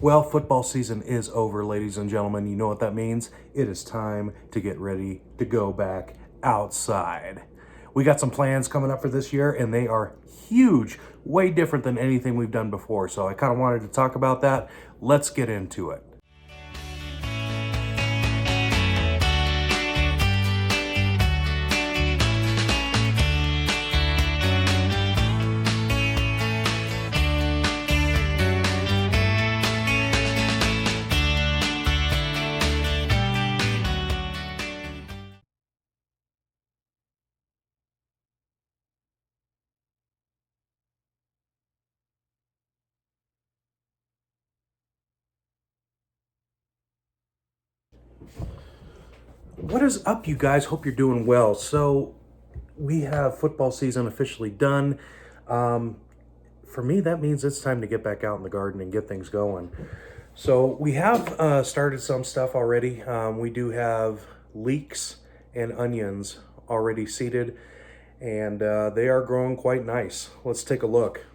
Well, football season is over, ladies and gentlemen. You know what that means? It is time to get ready to go back outside. We got some plans coming up for this year, and they are huge, way different than anything we've done before. So I kind of wanted to talk about that. Let's get into it. What is up, you guys? Hope you're doing well. So we have football season officially done. For me, that means it's time to get back out in the garden and get things going. So we have started some stuff already. We do have leeks and onions already seeded, and they are growing quite nice. Let's take a look.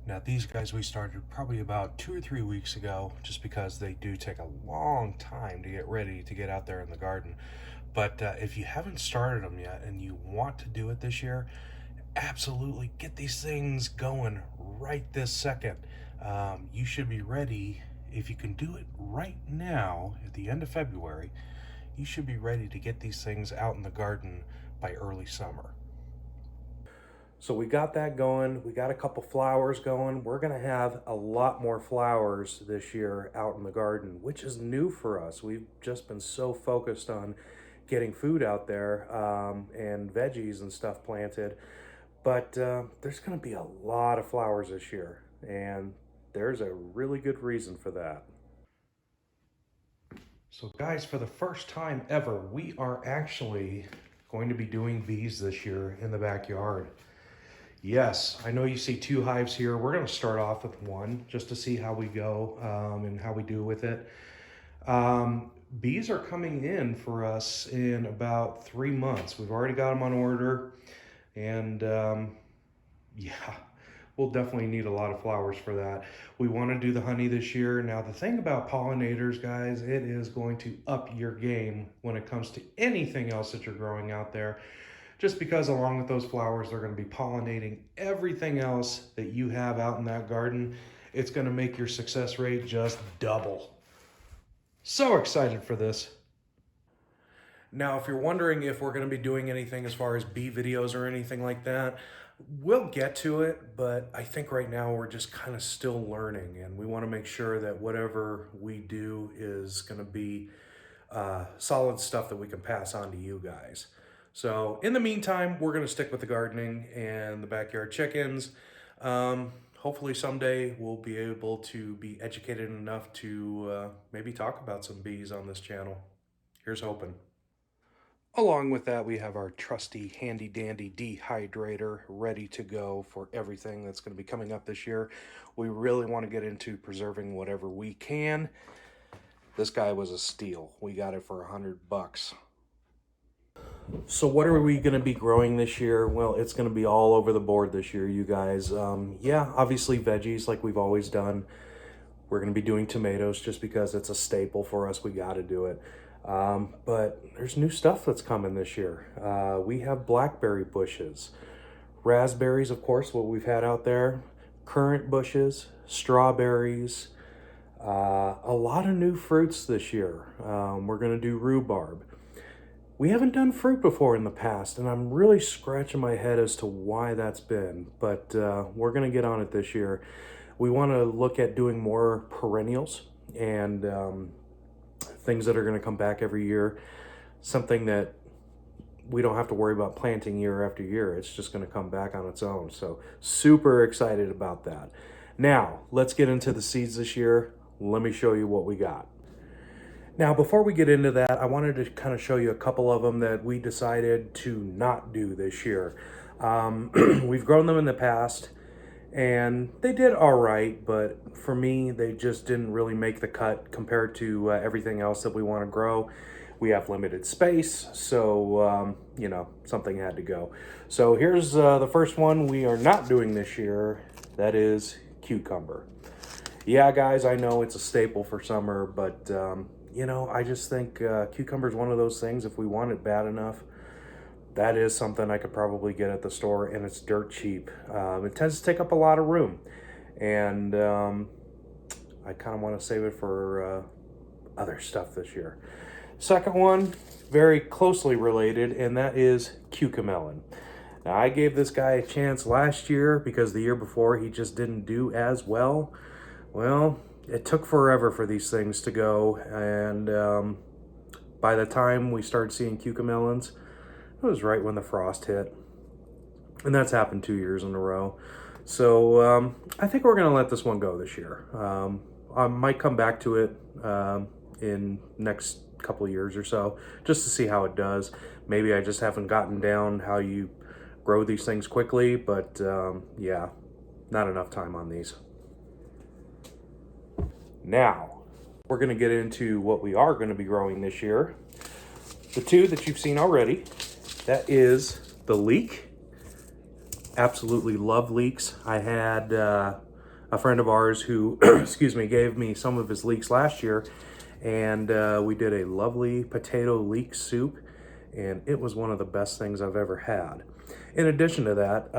Now, these guys we started probably about 2 or 3 weeks ago, just because they do take a long time to get ready to get out there in the garden. But if you haven't started them yet and you want to do it this year, absolutely get these things going right this second. You should be ready. If you can do it right now at the end of February, you should be ready to get these things out in the garden by early summer. So we got that going. We got a couple flowers going. We're going to have a lot more flowers this year out in the garden, which is new for us. We've just been so focused on getting food out there and veggies and stuff planted. But there's going to be a lot of flowers this year, and there's a really good reason for that. So guys, for the first time ever, we are actually going to be doing bees this year in the backyard. Yes, I know you see 2 hives here. We're going to start off with 1 just to see how we go and how we do with it. Bees are coming in for us in about 3 months. We've already got them on order, and yeah, we'll definitely need a lot of flowers for that. We want to do the honey this year. Now, the thing about pollinators, guys, it is going to up your game when it comes to anything else that you're growing out there. Just because along with those flowers, they're going to be pollinating everything else that you have out in that garden. It's going to make your success rate just double. So excited for this. Now, if you're wondering if we're going to be doing anything as far as bee videos or anything like that, we'll get to it, but I think right now we're just kind of still learning, and we want to make sure that whatever we do is going to be solid stuff that we can pass on to you guys. So in the meantime, we're going to stick with the gardening and the backyard chickens. Hopefully someday we'll be able to be educated enough to maybe talk about some bees on this channel. Here's hoping. Along with that, we have our trusty handy dandy dehydrator ready to go for everything that's going to be coming up this year. We really want to get into preserving whatever we can. This guy was a steal. We got it for $100. So what are we going to be growing this year? Well, it's going to be all over the board this year, you guys. Yeah, obviously veggies like we've always done. We're going to be doing tomatoes just because it's a staple for us. We got to do it. But there's new stuff that's coming this year. We have blackberry bushes, raspberries, of course, what we've had out there, currant bushes, strawberries, a lot of new fruits this year. We're going to do rhubarb. We haven't done fruit before in the past, and I'm really scratching my head as to why that's been, but we're going to get on it this year. We want to look at doing more perennials and things that are going to come back every year, something that we don't have to worry about planting year after year. It's just going to come back on its own. So super excited about that. Now, let's get into the seeds this year. Let me show you what we got. Now, before we get into that, I wanted to kind of show you a couple of them that we decided to not do this year. We've grown them in the past, and they did all right, but for me, they just didn't really make the cut compared to everything else that we want to grow. We have limited space, so, you know, something had to go. So here's the first one we are not doing this year. That is cucumber. Yeah, guys, I know it's a staple for summer, but you know, I just think cucumber is one of those things. If we want it bad enough, that is something I could probably get at the store, and it's dirt cheap. It tends to take up a lot of room, and I kind of want to save it for other stuff this year. Second one, very closely related, and that is cucamelon. Now, I gave this guy a chance last year because the year before he just didn't do as well. Well, it took forever for these things to go, and by the time we started seeing cucamelons, it was right when the frost hit. And that's happened 2 years in a row. So I think we're going to let this one go this year. I might come back to it in next couple of years or so, just to see how it does. Maybe I just haven't gotten down how you grow these things quickly, but yeah, not enough time on these. Now, we're going to get into what we are going to be growing this year. The two that you've seen already, that is the leek. Absolutely love leeks. I had a friend of ours who, excuse me, gave me some of his leeks last year, and we did a lovely potato leek soup, and it was one of the best things I've ever had. In addition to that,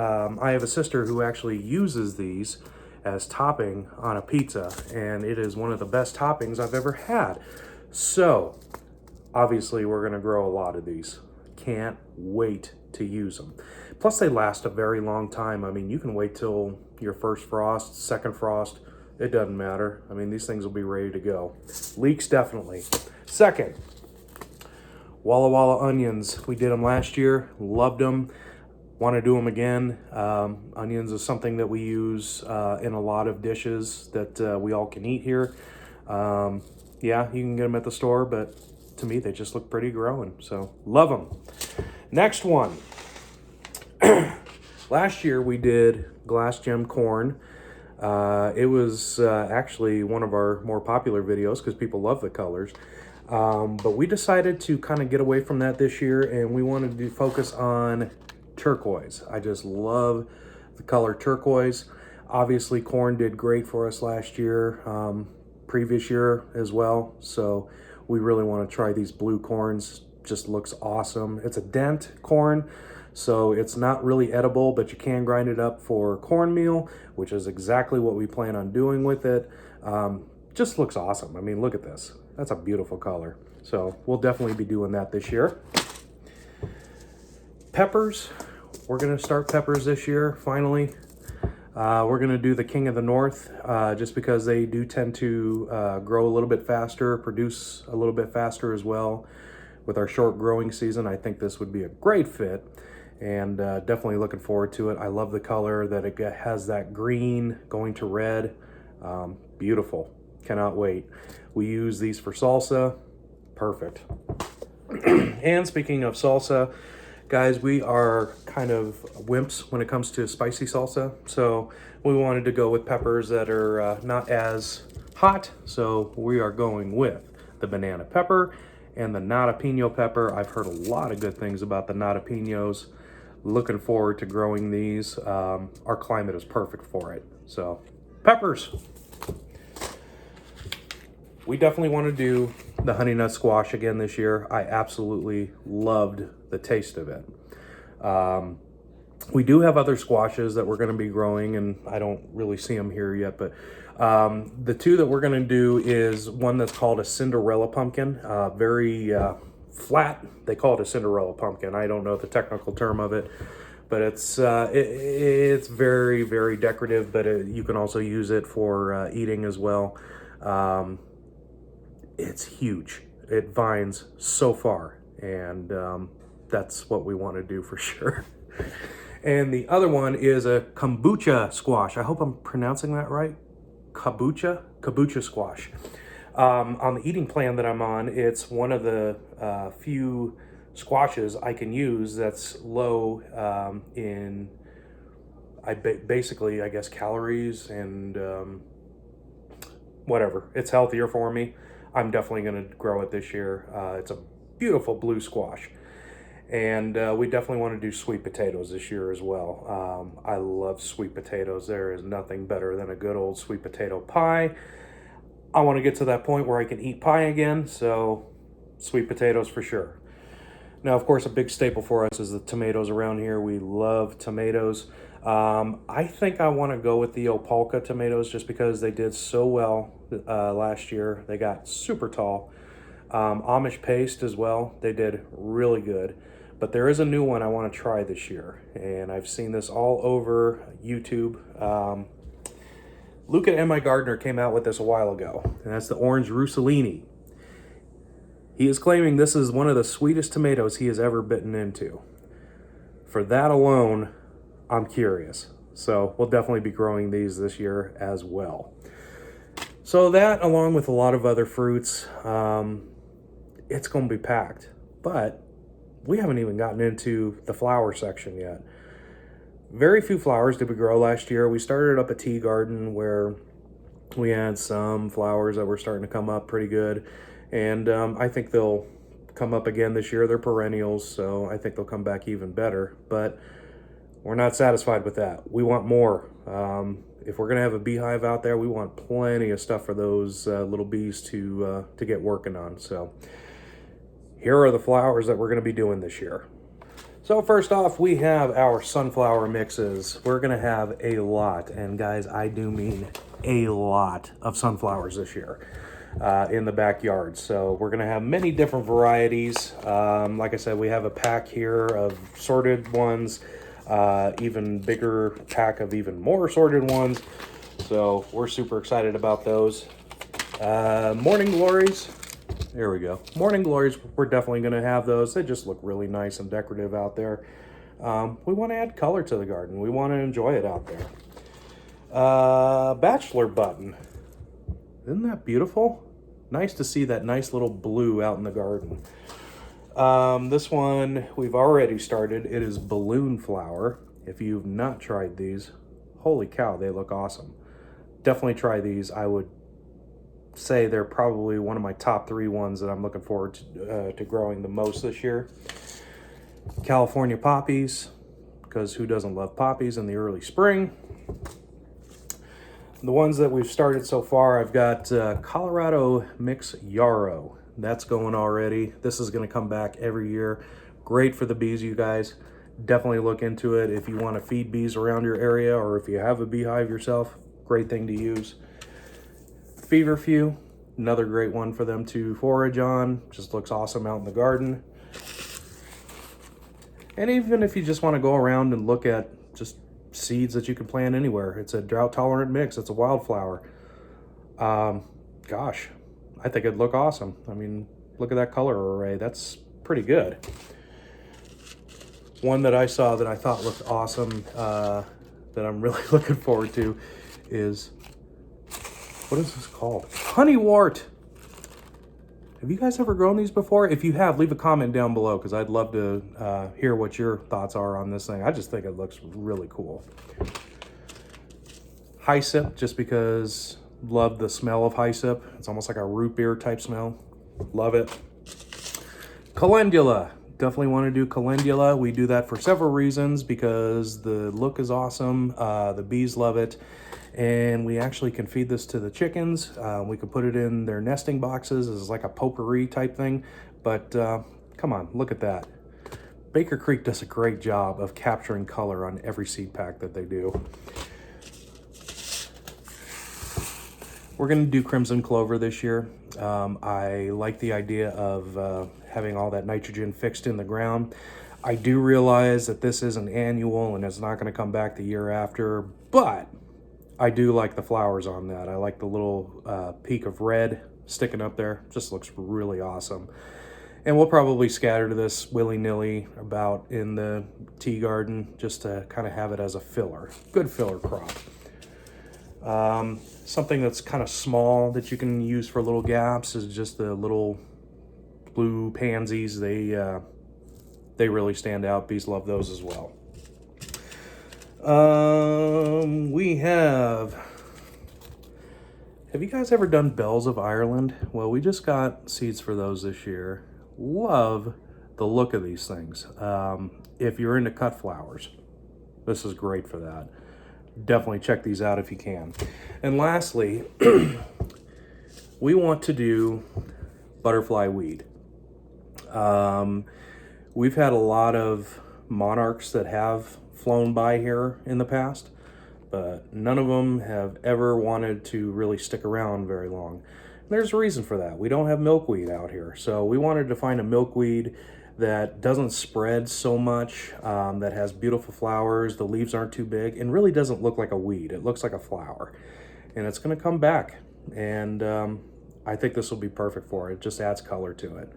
I have a sister who actually uses these as topping on a pizza, and it is one of the best toppings I've ever had. So, obviously, we're going to grow a lot of these. Can't wait to use them. Plus, they last a very long time. I mean, you can wait till your first frost, second frost. It doesn't matter. I mean, these things will be ready to go. Leeks, definitely. Second, Walla Walla onions. We did them last year. Loved them. Want to do them again. Onions is something that we use in a lot of dishes that we all can eat here. Yeah, you can get them at the store, but to me, they just look pretty growing. So, love them. Next one. Last year, we did glass gem corn. It was actually one of our more popular videos because people love the colors. But we decided to kind of get away from that this year, and we wanted to focus on turquoise. I just love the color turquoise. Obviously, corn did great for us last year, previous year as well. So we really want to try these blue corns. Just looks awesome. It's a dent corn, so it's not really edible, but you can grind it up for cornmeal, which is exactly what we plan on doing with it. Just looks awesome. I mean, look at this. That's a beautiful color. So we'll definitely be doing that this year. Peppers. We're going to start peppers this year, finally. We're going to do the King of the North just because they do tend to grow a little bit faster, produce a little bit faster as well. With our short growing season, I think this would be a great fit, and definitely looking forward to it. I love the color that it has, that green going to red. Beautiful. Cannot wait. We use these for salsa. Perfect. And speaking of salsa, guys, we are kind of wimps when it comes to spicy salsa. So we wanted to go with peppers that are not as hot. So we are going with the banana pepper and the jalapeno pepper. I've heard a lot of good things about the jalapenos. Looking forward to growing these. Our climate is perfect for it. So peppers. We definitely want to do the honey nut squash again this year. I absolutely loved the taste of it. We do have other squashes that we're going to be growing, and I don't really see them here yet, but the two that we're going to do is one that's called a Cinderella pumpkin, very flat. They call it a Cinderella pumpkin. I don't know the technical term of it, but it's very, very decorative, but you can also use it for eating as well. It's huge. It vines so far, and that's what we want to do for sure. And the other one is a kombucha squash. I hope I'm pronouncing that right. Kombucha squash. On the eating plan that I'm on, it's one of the few squashes I can use that's low in, basically, I guess, calories and whatever. It's healthier for me. I'm definitely going to grow it this year. It's a beautiful blue squash. And we definitely want to do sweet potatoes this year as well. I love sweet potatoes. There is nothing better than a good old sweet potato pie. I want to get to that point where I can eat pie again, so sweet potatoes for sure. Now, of course, a big staple for us is the tomatoes around here. We love tomatoes. I think I want to go with the Opalka tomatoes just because they did so well last year. They got super tall. Amish paste as well. They did really good. But there is a new one I want to try this year, and I've seen this all over YouTube. Luca and my gardener came out with this a while ago, and that's the orange Rossellini. He is claiming this is one of the sweetest tomatoes he has ever bitten into. For that alone, I'm curious. So we'll definitely be growing these this year as well. So that, along with a lot of other fruits, it's going to be packed. But we haven't even gotten into the flower section yet. Very few flowers did we grow last year. We started up a tea garden where we had some flowers that were starting to come up pretty good. And I think they'll come up again this year. They're perennials, so I think they'll come back even better. But we're not satisfied with that. We want more. If we're going to have a beehive out there, we want plenty of stuff for those little bees to get working on. So here are the flowers that we're going to be doing this year. So first off, we have our sunflower mixes. We're going to have a lot, and guys, I do mean a lot of sunflowers this year in the backyard. So we're going to have many different varieties. Like I said, we have a pack here of sorted ones, even bigger pack of even more sorted ones. So we're super excited about those. Morning Glories. There we go. Morning Glories, we're definitely going to have those. They just look really nice and decorative out there. We want to add color to the garden. We want to enjoy it out there. Bachelor Button. Isn't that beautiful? Nice to see that nice little blue out in the garden. This one we've already started. It is Balloon Flower. If you've not tried these, holy cow, they look awesome. Definitely try these. I would say they're probably one of my top 3 ones that I'm looking forward to growing the most this year. California Poppies, because who doesn't love poppies in the early spring? The ones that we've started so far, I've got Colorado Mix Yarrow. That's going already. This is going to come back every year. Great for the bees, you guys. Definitely look into it if you want to feed bees around your area, or if you have a beehive yourself. Great thing to use. Feverfew, another great one for them to forage on. Just looks awesome out in the garden. And even if you just want to go around and look at just seeds that you can plant anywhere, it's a drought tolerant mix. It's a wildflower. Gosh, I think it'd look awesome. I mean, look at that color array. That's pretty good. One that I saw that I thought looked awesome, that I'm really looking forward to is, what is this called? Honeywort. Have you guys ever grown these before? If you have, leave a comment down below, because I'd love to hear what your thoughts are on this thing. I just think it looks really cool. Hyssop, just because love the smell of hyssop. It's almost like a root beer type smell. Love it. Calendula. Definitely want to do calendula. We do that for several reasons, because the look is awesome. The bees love it. And we actually can feed this to the chickens. We can put it in their nesting boxes as like a potpourri type thing. But come on, look at that. Baker Creek does a great job of capturing color on every seed pack that they do. We're going to do crimson clover this year. I like the idea of having all that nitrogen fixed in the ground. I do realize that this is an annual and it's not going to come back the year after, but I do like the flowers on that. I like the little peak of red sticking up there. Just looks really awesome. And we'll probably scatter this willy-nilly about in the tea garden just to kind of have it as a filler. Good filler crop. Something that's kind of small that you can use for little gaps is just the little blue pansies. They really stand out. Bees love those as well. We have you guys ever done Bells of Ireland? Well, we just got seeds for those this year. Love the look of these things. If you're into cut flowers, this is great for that. Definitely check these out if you can. And lastly, we want to do butterfly weed. We've had a lot of monarchs that have flown by here in the past, but none of them have ever wanted to really stick around very long. There's a reason for that. We don't have milkweed out here, so we wanted to find a milkweed that doesn't spread so much, that has beautiful flowers, the leaves aren't too big, and really doesn't look like a weed. It looks like a flower, and it's going to come back, and I think this will be perfect for it. It just adds color to it.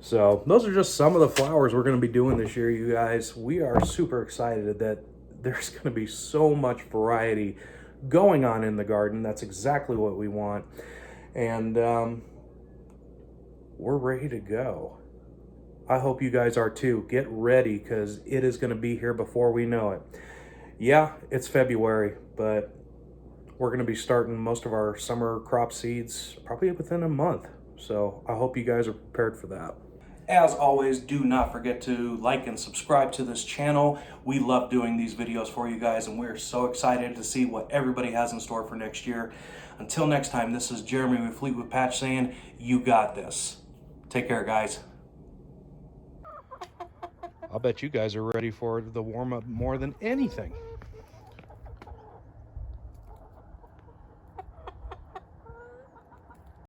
So those are just some of the flowers we're going to be doing this year, you guys. We are super excited that there's going to be so much variety going on in the garden. That's exactly what we want. And we're ready to go. I hope you guys are too. Get ready, because it is going to be here before we know it. Yeah, it's February, but we're going to be starting most of our summer crop seeds probably within a month. So I hope you guys are prepared for that. As always, do not forget to like and subscribe to this channel. We love doing these videos for you guys, and we're so excited to see what everybody has in store for next year. Until next time, this is Jeremy with Fleetwood Patch saying, you got this. Take care, guys. I'll bet you guys are ready for the warm-up more than anything.